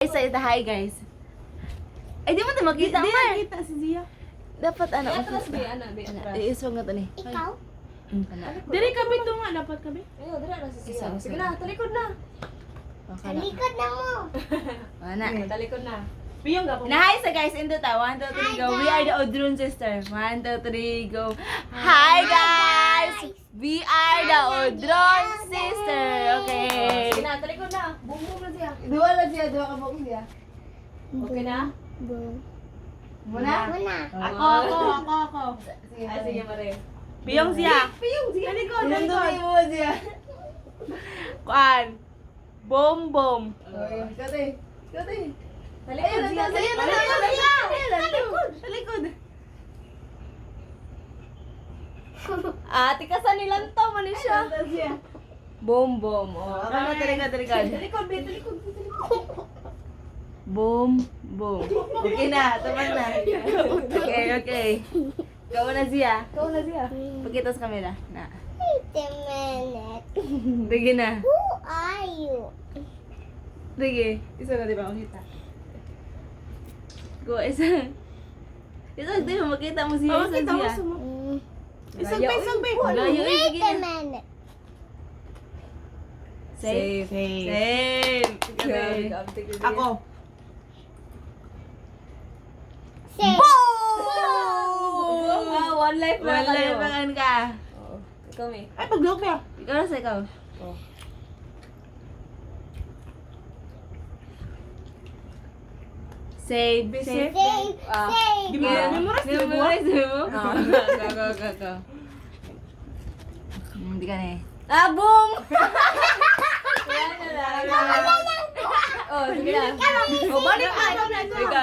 Say hi guys. Ay, di mo na makita, Di Mar. nakita si Zia. Dapat ano. Atras be, ana be. Atras. Iiswag na to ni. Ikaw? Diri ka bito nga, dapat ka be. Ayo, dira na si Isa, Sia. isa. Sige na, talikod na. Okay na. Talikod na mo. Wala. Talikod na. Piyong ka po. Na hi sa guys, into ta. 1, 2, 3, go. We are the Odrun sister. 1, 2, 3, go. Hi guys! We are the Odrun sister. Okay. Sige na, talikod na. Bumbo na siya. Dua lang siya, dua ka box siya. Okay na? Boom. Muna. Muna. Ako. Ah, sige, Mare. Piyong siya. Piyong siya. Talikod, Nandun talikod. mo siya. Kuan. Bom bom. Kate. Kate. Talikod siya. Talikod. Ah, tikasan nilang to, man siya. Bom bom. Oh. Talikod. Talikod, be, talikod, be, talikod. Boom, boom. Okay na, taman na. Okay. Ikaw na siya. Ikaw na siya. Pagkita sa camera. Na. Wait a minute. Sige na. Who are you? Sige. Isa na di ba makita? Go, isa. Isa, di ba makita mo siya? Oh, Isa kita mo siya. sumo. Mm. Isang be. Layo, Wait sige a na. minute. Safe. Safe. Okay. Ako. Say. Ah, one life na Wala kayo. yung pangan ka. Oo. Ikaw, me. Ay, pag-look niya. Ikaw na sa ikaw. Oh. Safe. Safe. Say. Ah. Say. Memorize mo ba? Memorize mo? Ah. Go. Hindi ka na eh. Ah, boom! Yan na lang. Oh, sige na. Oh, balik na.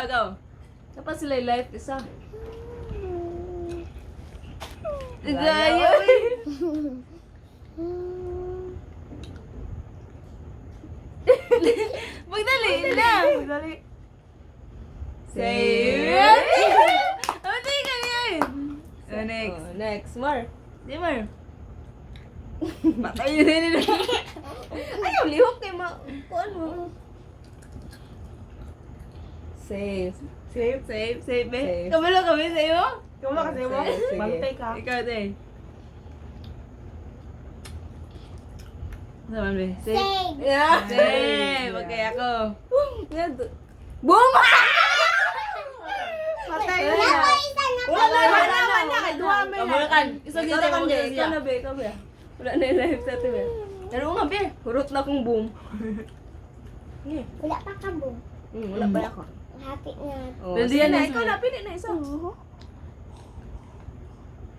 Ikaw. Dapat sila yung life isa. Gaya eh. Magdali na. Dali. Safe. Amatay ka yan. Next. Oh, next, Mar. Di Mar. Patay yun din. Ayaw, lihok kay ma... Kuan mo. Safe. Safe eh. Safe. Kabalo kami sa'yo? Ikaw na kasi mo. Sige. Bantay ka. Ikaw din. Naman be. Safe. Say. Yeah. Safe. Okay, ako. Boom! Patay Wala na. na. Isa na Wala pala. na. Kay duha may Kabalo kan. Isa Ikaw kita na, kang be. Ikaw siya. na, be. Ikaw, be. Wala na yung life sa ito, be. Pero nga be. Hurot na kong boom. Wala pa ka boom. Wala ba ako? Happy na. Oh, Nandiyan sige na, na, ikaw na, pili na isa.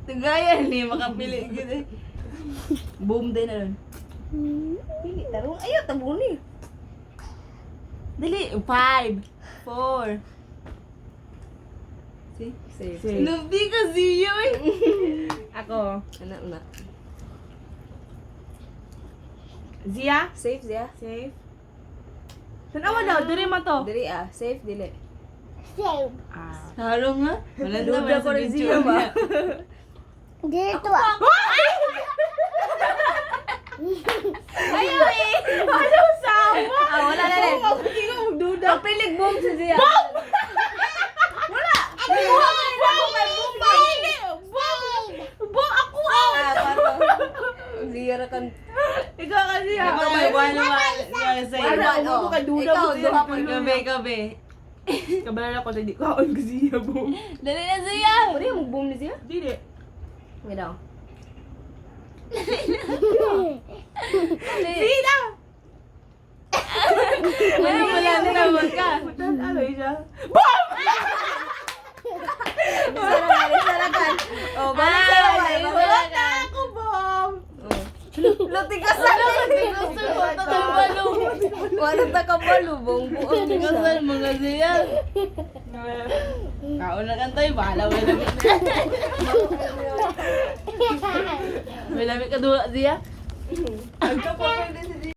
Tagayan ni makapili gitu. Boom din na nun. Pili, tarong. Ayaw, tabuni. Dali. 5, 4. See? Safe. Lubi ka siya eh. Ako. Anak na. Zia. Safe, Zia. Safe. Tanawa daw, diri man to. Dili ah, safe, dili. Say. Talo nga. Wala Duda ko rin siya ba? Dito ah. Ayaw eh. Ayaw sama. Ah, wala na rin. Hindi ko magduda. Papilig boom si Zia. Ah, paano? Zia ra kan. Ikaw kasi Ikaw ako. may buwan naman. Sa'yo. Wala, umupo ka, duda Ikaw, mo siya. duha pa. Kabe. Kabalala ko na di kaon ko siya mo. Dali na siya. Pwede yung mag-boom ni Zia? Dili. May daw. Sina! Ano wala na naman ka. Putan, ano siya? Isa na kan. Oh, balik sa Ay, wala ka. Ako, Bob! Luti ka sa Gusto ko tatambalo. Wala ta ka balubong buong Ikaw siya. sa mga siya. Kaon na kantoy. Bahala. May lamig ka duwa siya. Ang kapapay din si